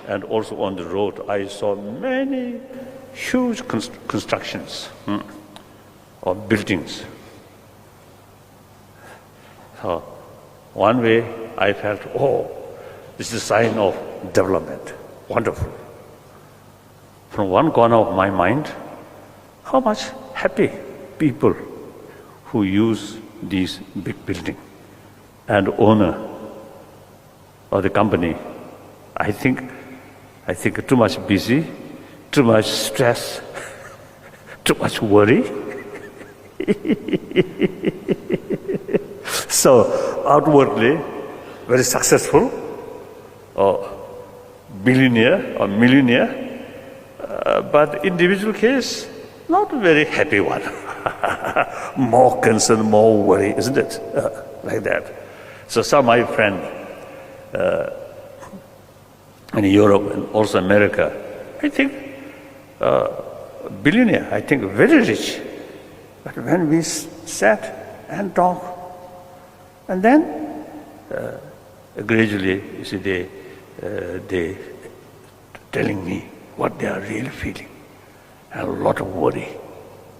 and also on the road, I saw many huge constructions or buildings. So one way I felt, oh, this is a sign of development. Wonderful. From one corner of my mind, how much happy people who use these big buildings, and owner of the company, I think too much busy, too much stress, too much worry. So outwardly, very successful, or billionaire or millionaire, but individual case, not a very happy one. More concern, more worry, isn't it? Like that. So some of my friends in Europe and also America, I think billionaire, I think very rich. But when we sat and talked, and then gradually, you see, they telling me what they are really feeling. A lot of worry,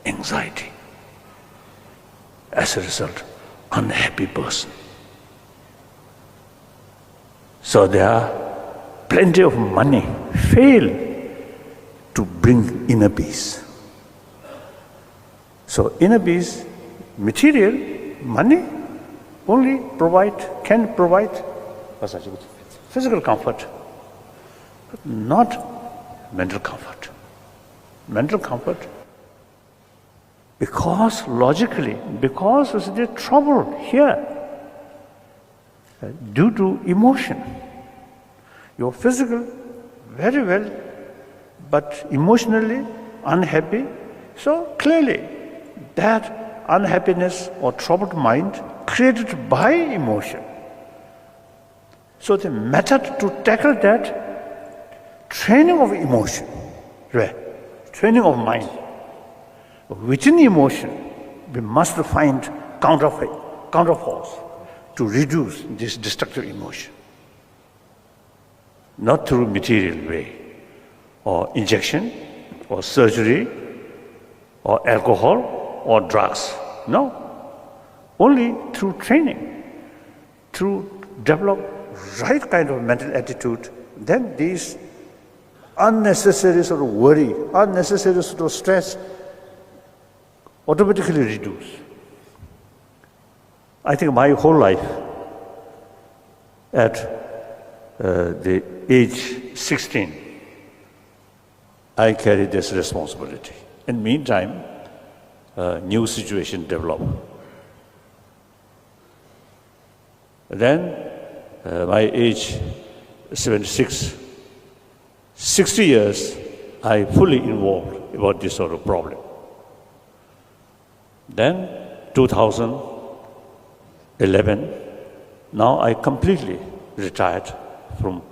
anxiety. As a result, unhappy person. So there are plenty of money fail to bring inner peace. So inner peace, material, money only can provide physical comfort, but not mental comfort. Mental comfort, because logically, because there's trouble here due to emotion. You're physical, very well, but emotionally unhappy. So clearly, that unhappiness or troubled mind created by emotion. So the method to tackle that, training of emotion, training of mind. Within emotion, we must find counterforce to reduce this destructive emotion. Not through material way, or injection, or surgery, or alcohol, or drugs. No. Only through training, to develop right kind of mental attitude, then these unnecessary sort of worry, unnecessary sort of stress automatically reduce. I think my whole life, at the age 16, I carried this responsibility. In the meantime, a new situation developed. Then, my age 76, 60 years, I fully involved about this sort of problem. Then, 2011, now I completely retired from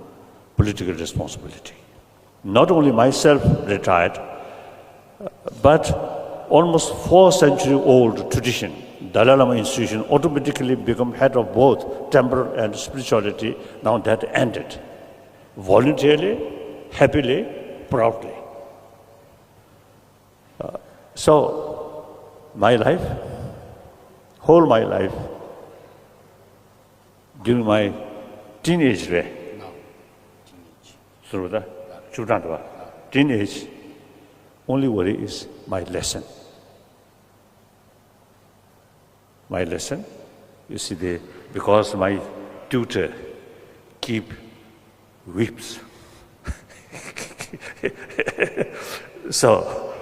political responsibility. Not only myself retired, but almost 4-century-old tradition, Dalai Lama institution, automatically become head of both temple and spirituality. Now that ended. Voluntarily, happily, proudly. So, my life, whole my life, during my teenage way, teenage, only worry is my lesson. My lesson, you see, because my tutor keep whips. So,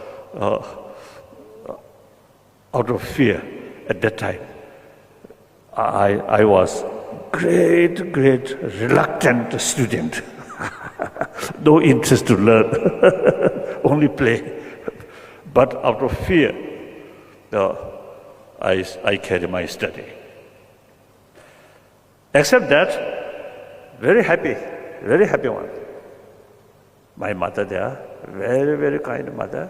out of fear at that time, I was great reluctant student. No interest to learn, only play. But out of fear, I carry my study. Except that, very happy one. My mother there, very kind mother,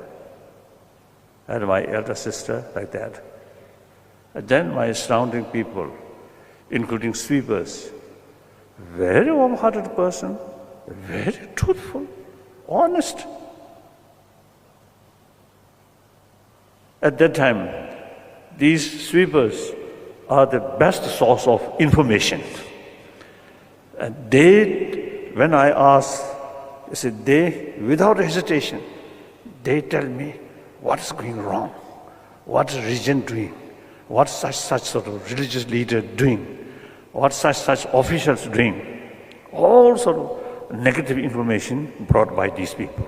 and my elder sister, like that. And then my surrounding people, including sweepers, very warm-hearted person, very truthful, honest. At that time, these sweepers are the best source of information. And they, when I ask, without hesitation, they tell me what is going wrong, what is religion doing, what such sort of religious leader doing, what such officials doing. All sort of negative information brought by these people.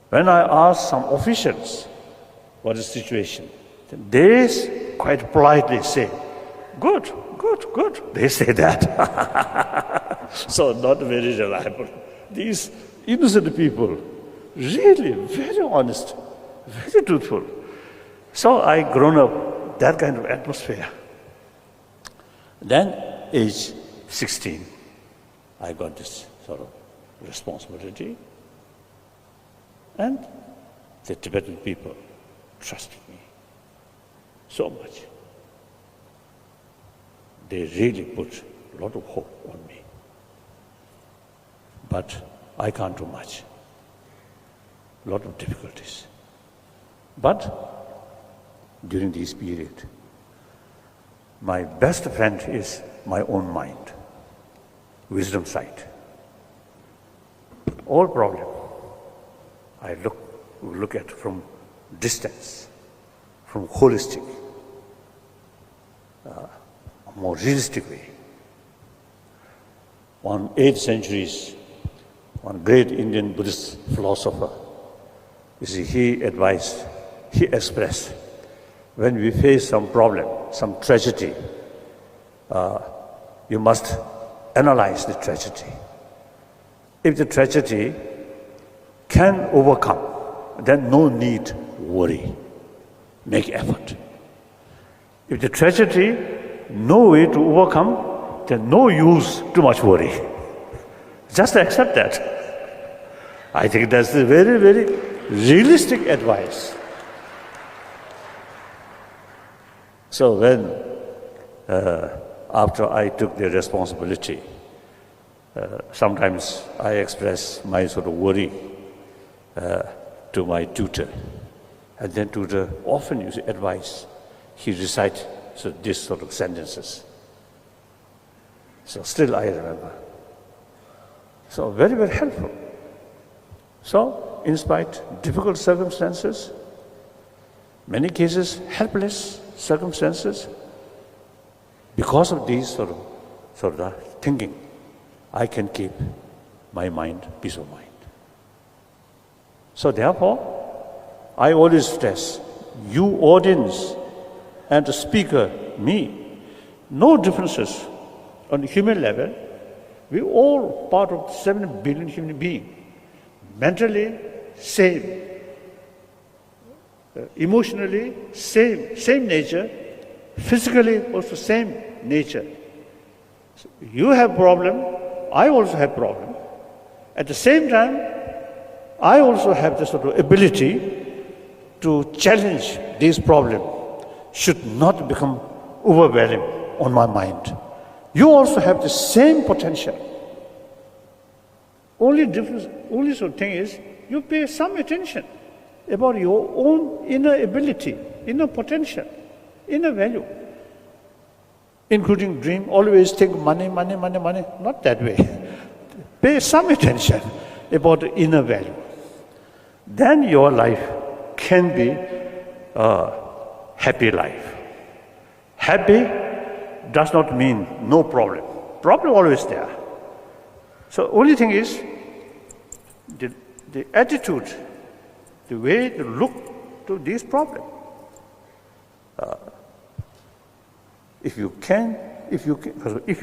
When I ask some officials what is the situation, they quite politely say, good, good, good. They say that. So not very reliable. These innocent people, really very honest, very truthful. So I grown up that kind of atmosphere. Then age 16, I got this sort of responsibility, and the Tibetan people trusted me so much. They really put a lot of hope on me. But I can't do much. A lot of difficulties. But during this period, my best friend is my own mind, wisdom sight. All problem, I look at from distance, from holistic, more realistic way. One 8th century's one great Indian Buddhist philosopher, he expressed, when we face some problem, some tragedy, you must analyze the tragedy. If the tragedy can overcome, then no need worry, make effort. If the tragedy, no way to overcome, then no use too much worry. Just accept that. I think that's a very, very realistic advice. So when, after I took the responsibility, sometimes I express my sort of worry to my tutor. And then tutor often use advice. He recites this sort of sentences. So still I remember. So very, very helpful. So, in spite difficult circumstances, many cases helpless circumstances, because of these sort of thinking, I can keep my mind peace of mind. So therefore, I always stress, you audience and the speaker, me, no differences on the human level. We all part of 7 billion human beings. Mentally, same. Emotionally, same nature. Physically, also same nature. So you have problem, I also have problem. At the same time, I also have the sort of ability to challenge this problem, should not become overwhelming on my mind. You also have the same potential. Only sort of thing is, you pay some attention about your own inner ability, inner potential, inner value. Including dream, always think money, not that way. Pay some attention about the inner value. Then your life can be a happy life. Happy does not mean no problem. Problem always there. So only thing is, the attitude, the way to look to this problem. If you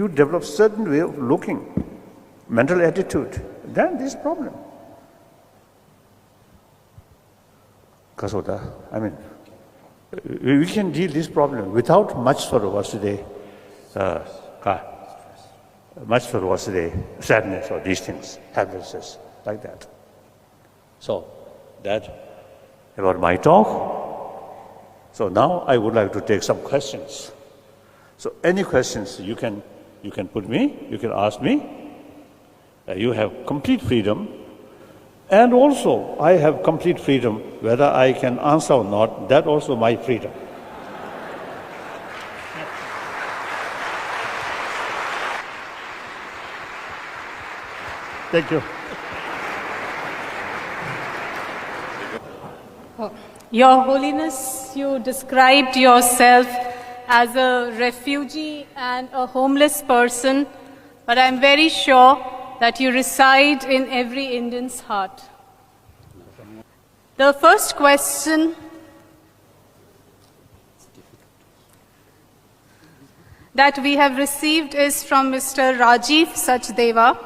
develop certain way of looking, mental attitude, then this problem. Because of that, we can deal this problem without much sort of sadness or these things, helplessness, like that. So, that about my talk. So now I would like to take some questions. So any questions you can put me, you can ask me. You have complete freedom. And also, I have complete freedom. Whether I can answer or not, that also my freedom. Thank you. Your Holiness, you described yourself as a refugee and a homeless person, but I'm very sure that you reside in every Indian's heart. The first question that we have received is from Mr. Rajiv Sachdeva,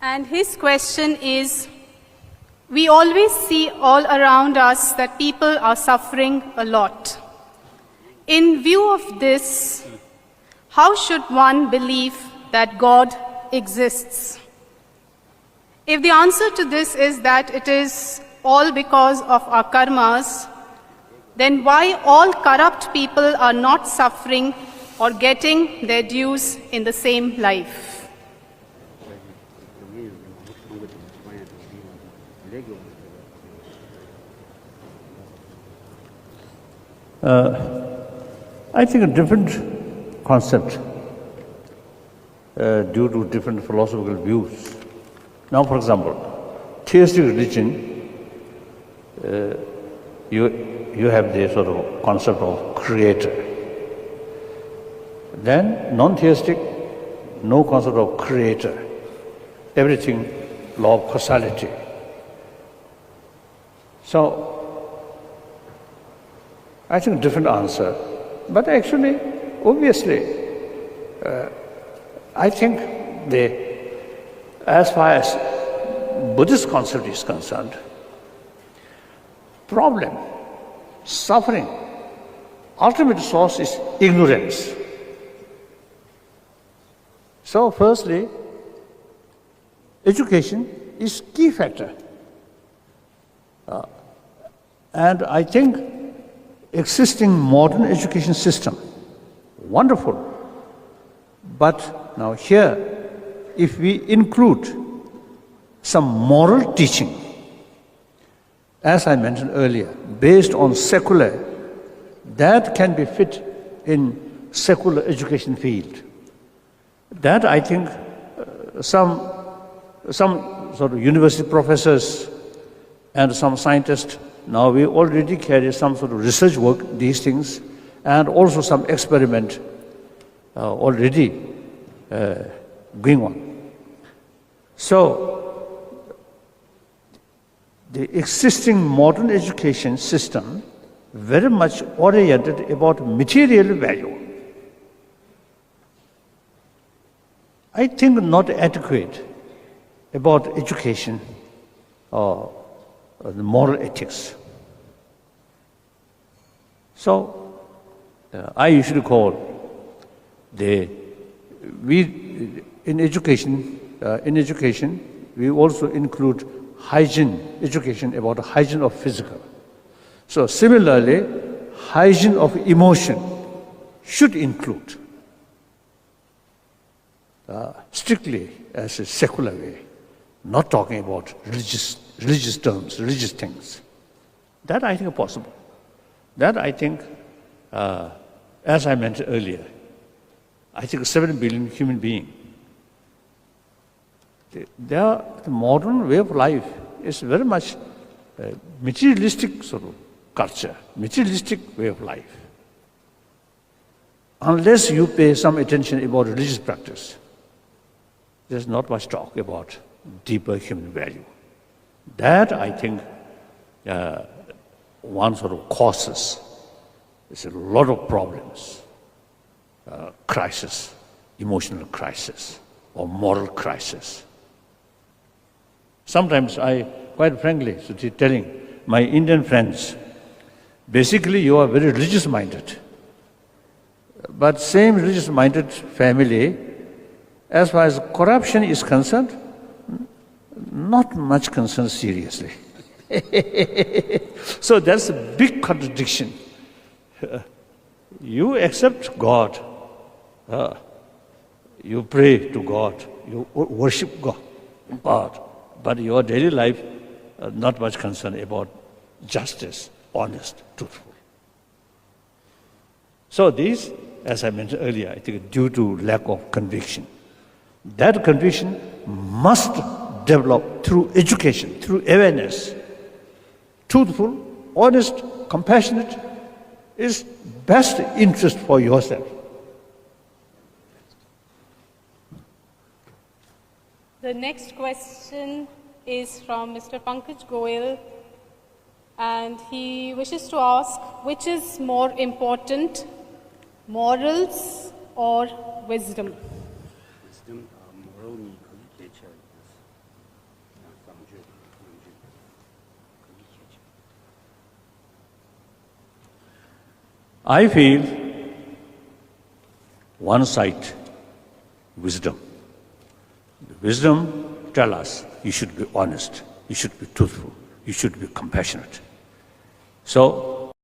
and his question is, we always see all around us that people are suffering a lot. In view of this, how should one believe that God exists? If the answer to this is that it is all because of our karmas, then why all corrupt people are not suffering or getting their dues in the same life? I think a different concept due to different philosophical views. Now, for example, theistic religion, you have the sort of concept of creator. Then non-theistic, no concept of creator. Everything law of causality. So I think different answer. But actually, obviously, I think as far as Buddhist concept is concerned, problem, suffering, ultimate source is ignorance. So firstly, education is key factor. And I think existing modern education system, wonderful. But now here, if we include some moral teaching, as I mentioned earlier, based on secular, that can be fit in secular education field. That I think some sort of university professors and some scientists, now we already carry some sort of research work, these things, and also some experiment already going on. So, the existing modern education system very much oriented about material value. I think not adequate about education or the moral ethics. So, I usually call in education, we also include hygiene education about the hygiene of physical. So similarly, hygiene of emotion should include strictly as a secular way, not talking about religious terms, religious things. That I think is possible. That I think, as I mentioned earlier, I think 7 billion human beings. The modern way of life is very much materialistic sort of culture, materialistic way of life. Unless you pay some attention about religious practice, there's not much talk about deeper human value. That I think one sort of causes is a lot of problems, crisis, emotional crisis, or moral crisis. Sometimes I, quite frankly, telling my Indian friends, basically you are very religious-minded. But same religious-minded family, as far as corruption is concerned, not much concerned seriously. So that's a big contradiction. You accept God, you pray to God, you worship God, but your daily life, not much concern about justice, honest, truthful. So these, as I mentioned earlier, I think due to lack of conviction. That conviction must develop through education, through awareness. Truthful, honest, compassionate is best interest for yourself. The next question is from Mr. Pankaj Goyal, and he wishes to ask, which is more important, morals or wisdom? wisdom, moral ni可以解决防治可以解决 I feel one side, wisdom. Wisdom tell us you should be honest, you should be truthful, you should be compassionate. So